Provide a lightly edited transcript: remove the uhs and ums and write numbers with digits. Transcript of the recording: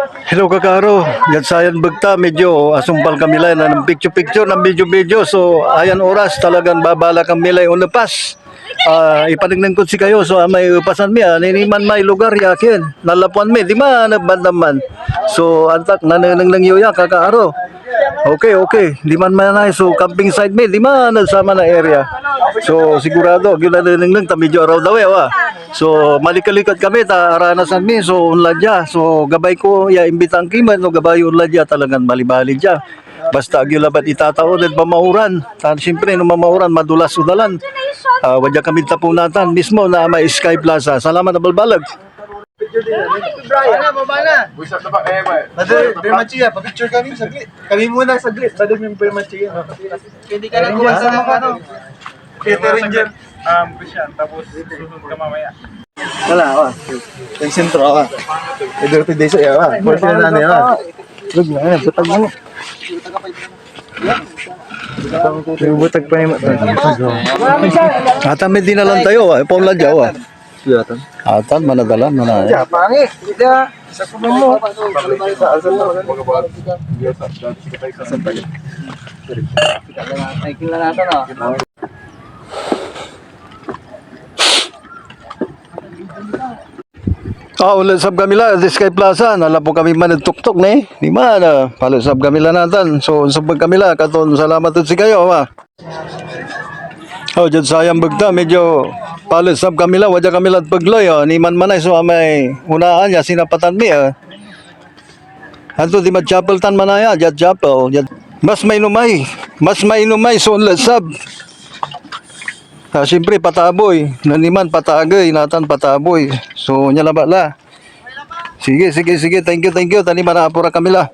Hello kakaro, yan sayan bagta medyo asumpal kami lang na ng picture ng video. So ayan oras talagang babala kami lang unapas. Ipanignan ko si kayo so may upasan mi niniman may lugar yakin nalapuan mi di man bandaman. So antak nananang lang yoya kakaro. Okay, di man manay so camping site mi di man sama na area. So sigurado ginanang ta medyo araw daw wa. So malikalikat kami ta aranasan mi so unladya. So gabay ko ya imbitang kiman no gabay unladya talagang bali-bali dya. Basta gyulabat itatao din pamauran. Tan siyempre no mamauran madulas udalan. Wadya kami tapunatan mismo na may Sky Plaza. Salamat na balbalag. Brian, baba na. Busap na ba? Brother, Permachia, pa-picture kami saglit. Kami muna saglit. Brother, yung Permachia. Hindi ka lang kuha sa ano. Catering dyan. Christian, tapos susunod ka mamaya. Wala ako. Yung sentro ako. Yung dirty days ay ako. First na ano yun. Lug na yan. Butag mo. Yung butag pa yung Atan may dinalan tayo pauladya wa. Atan manadalan na. ya, pangi. Hindi ah. Isa ko mo. Ulit sab kami la di Sky Plaza nalapo kami man tuktok ni. Di man palo sab kami la natan. So sab kami la katon salamat ud si kayo ha. Jud sayang bagta medyo palo sab kami la wadya kami la pagloy ni man manay so may unaan ya sinapatan mi Hanto di chapel tan manaya jad chapel. Mas may numay so ulit sab. Siyempre pataboy, naniman patagay, natan pataboy. So nyala ba la? Sige, thank you. Tani manapura kami la.